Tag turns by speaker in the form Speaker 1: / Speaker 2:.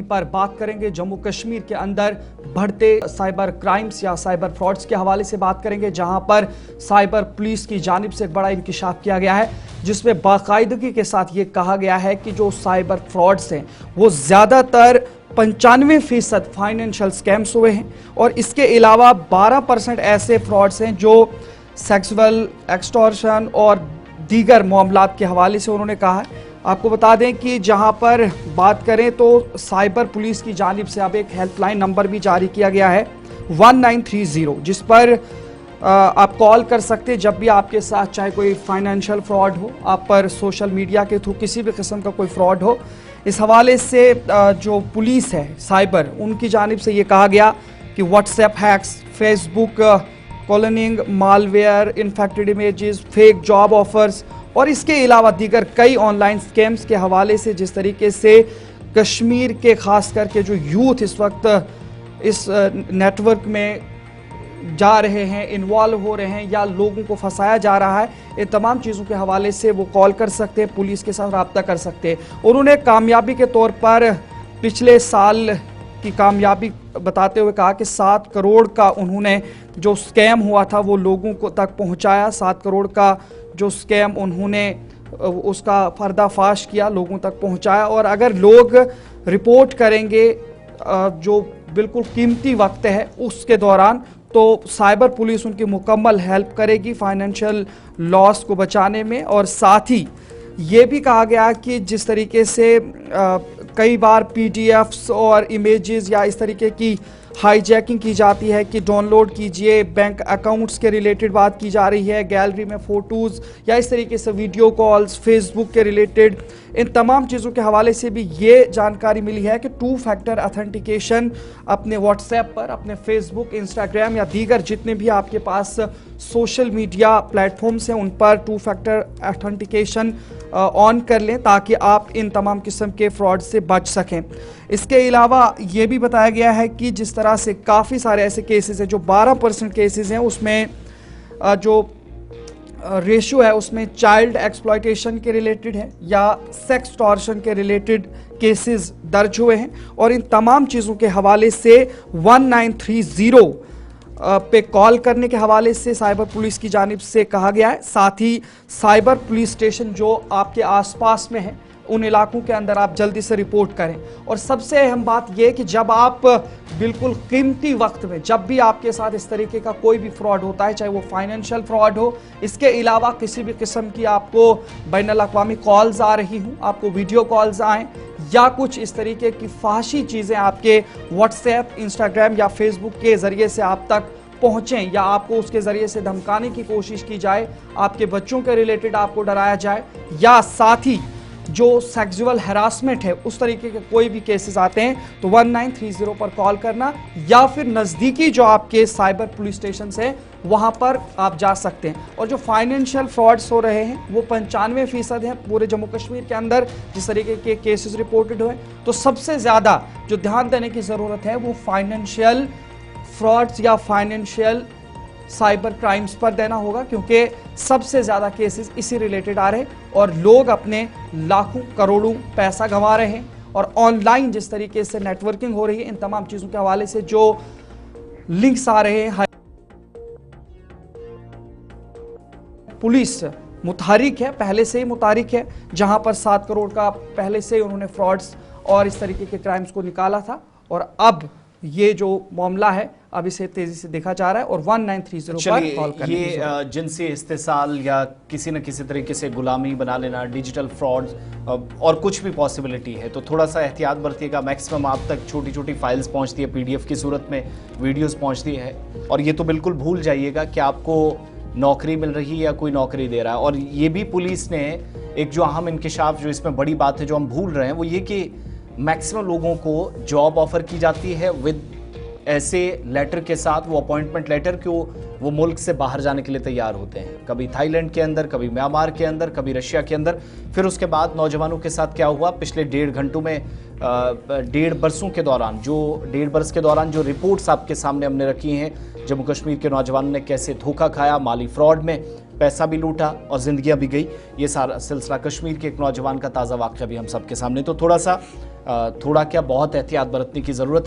Speaker 1: पर बात करेंगे। जम्मू कश्मीर के अंदर बढ़ते साइबर क्राइम्स या साइबर फ्रॉड्स के हवाले से बात करेंगे, जहां पर साइबर पुलिस की जानिब से एक बड़ा इंकिशाफ किया गया है, जिसमें बाकायदगी के साथ ये कहा गया है कि जो साइबर फ्रॉड्स हैं वो ज़्यादातर 95% फाइनेंशियल स्कैम्स हुए हैं और इसके अलावा 12% ऐसे फ्रॉड्स हैं जो सेक्सुअल एक्सटॉर्शन और दीगर मामलात के हवाले से उन्होंने कहा है। आपको बता दें कि जहां पर बात करें तो साइबर पुलिस की जानिब से अब एक हेल्पलाइन नंबर भी जारी किया गया है 1930, जिस पर आप कॉल कर सकते हैं जब भी आपके साथ चाहे कोई फाइनेंशियल फ्रॉड हो, आप पर सोशल मीडिया के थ्रू किसी भी किस्म का कोई फ्रॉड हो। इस हवाले से जो पुलिस है साइबर, उनकी जानिब से ये कहा गया कि WhatsApp hacks, Facebook cloning, malware, infected images, fake job offers और इसके अलावा दीगर कई ऑनलाइन स्कैम्स के हवाले से जिस तरीके से कश्मीर के खास करके जो यूथ इस वक्त इस नेटवर्क में जा रहे हैं, इन्वॉल्व हो रहे हैं या लोगों को फंसाया जा रहा है, इन तमाम चीज़ों के हवाले से वो कॉल कर सकते हैं, पुलिस के साथ रब्ता कर सकते हैं। उन्होंने कामयाबी के तौर पर पिछले साल की कामयाबी बताते हुए कहा कि 7 करोड़ का उन्होंने जो स्कैम हुआ था वो लोगों को तक पहुंचाया। 7 करोड़ का जो स्कैम उन्होंने उसका पर्दाफाश किया, लोगों तक पहुंचाया। और अगर लोग रिपोर्ट करेंगे जो बिल्कुल कीमती वक्त है उसके दौरान, तो साइबर पुलिस उनकी मुकम्मल हेल्प करेगी फाइनेंशियल लॉस को बचाने में। और साथ ही ये भी कहा गया कि जिस तरीके से कई बार पीडीएफ्स और इमेजेस या इस तरीके की हाईजैकिंग की जाती है कि डाउनलोड कीजिए, बैंक अकाउंट्स के रिलेटेड बात की जा रही है, गैलरी में फ़ोटोज़ या इस तरीके से वीडियो कॉल्स, फेसबुक के रिलेटेड, इन तमाम चीज़ों के हवाले से भी ये जानकारी मिली है कि 2 फैक्टर ऑथेंटिकेशन अपने व्हाट्सएप पर, अपने फेसबुक, इंस्टाग्राम या दीगर जितने भी आपके पास सोशल मीडिया प्लेटफॉर्म्स हैं उन पर 2 फैक्टर ऑथेंटिकेशन ऑन कर लें ताकि आप इन तमाम किस्म के फ्रॉड से बच सकें। इसके अलावा ये भी बताया गया है कि जिस तरह से काफ़ी सारे ऐसे केसेस हैं जो 12% केसेस हैं, उसमें जो रेशियो है उसमें चाइल्ड एक्सप्लॉयटेशन के रिलेटेड है या सेक्स टॉर्शन के रिलेटेड केसेस दर्ज हुए हैं। और इन तमाम चीज़ों के हवाले से 1930 पे कॉल करने के हवाले से साइबर पुलिस की जानिब से कहा गया है। साथ ही साइबर पुलिस स्टेशन जो आपके आसपास में है उन इलाकों के अंदर आप जल्दी से रिपोर्ट करें। और सबसे अहम बात यह कि जब आप बिल्कुल कीमती वक्त में, जब भी आपके साथ इस तरीके का कोई भी फ्रॉड होता है, चाहे वो फाइनेंशियल फ्रॉड हो, इसके अलावा किसी भी किस्म की आपको बैनुल अक़वामी कॉल्स आ रही हूँ, आपको वीडियो कॉल्स आएँ या कुछ इस तरीके की फाहिशी चीज़ें आपके व्हाट्सएप, इंस्टाग्राम या फेसबुक के ज़रिए से आप तक पहुँचें या आपको उसके ज़रिए से धमकाने की कोशिश की जाए, आपके बच्चों के रिलेटेड आपको डराया जाए या साथ ही जो सेक्सुअल हैरासमेंट है उस तरीके के कोई भी केसेस आते हैं, तो 1930 पर कॉल करना या फिर नज़दीकी जो आपके साइबर पुलिस स्टेशन है वहां पर आप जा सकते हैं। और जो फाइनेंशियल फ्रॉड्स हो रहे हैं वो 95% हैं पूरे जम्मू कश्मीर के अंदर जिस तरीके के केसेस रिपोर्टेड हुए। तो सबसे ज़्यादा जो ध्यान देने की ज़रूरत है वो फाइनेंशियल फ्रॉड्स या फाइनेंशियल साइबर क्राइम्स पर देना होगा, क्योंकि सबसे ज़्यादा केसेस इसी रिलेटेड आ रहे हैं और लोग अपने लाखों करोड़ों पैसा गंवा रहे हैं। और ऑनलाइन जिस तरीके से नेटवर्किंग हो रही है, इन तमाम चीज़ों के हवाले से जो लिंक्स आ रहे हैं, पुलिस मुतहरिक है, पहले से ही मुतहरिक है, जहां पर 7 करोड़ का पहले से ही उन्होंने फ्रॉड्स और इस तरीके के क्राइम्स को निकाला था। और अब ये जो मामला है अब इसे तेजी से देखा जा रहा है और 1930 पर कॉल करने की ज़रूरत है।
Speaker 2: ये जिनसी इस्तेसाल या किसी न किसी तरीके से गुलामी बना लेना, डिजिटल फ्रॉड और कुछ भी पॉसिबिलिटी है, तो थोड़ा सा एहतियात बरतिएगा। मैक्सिमम आप तक छोटी छोटी फाइल्स पहुंचती है, पीडीएफ की सूरत में वीडियोस पहुंचती है, और ये तो बिल्कुल भूल जाइएगा कि आपको नौकरी मिल रही है या कोई नौकरी दे रहा है। और ये भी पुलिस ने एक जो अहम इंकिशाफ, जो इसमें बड़ी बात है जो हम भूल रहे हैं, वो ये कि मैक्सिमम लोगों को जॉब ऑफर की जाती है विद ऐसे लेटर के साथ, वो अपॉइंटमेंट लेटर कि वो मुल्क से बाहर जाने के लिए तैयार होते हैं, कभी थाईलैंड के अंदर, कभी म्यांमार के अंदर, कभी रशिया के अंदर। फिर उसके बाद नौजवानों के साथ क्या हुआ पिछले 1.5 घंटों में, 1.5 बरसों के दौरान, जो 1.5 बरस के दौरान जो रिपोर्ट्स आपके सामने हमने रखी हैं, जम्मू कश्मीर के नौजवानों ने कैसे धोखा खाया माली फ्रॉड में, पैसा भी लूटा और जिंदगियां भी गई। ये सारा सिलसिला कश्मीर के एक नौजवान का ताज़ा वाक़या भी हम सबके सामने। तो थोड़ा क्या बहुत एहतियात बरतने की ज़रूरत है।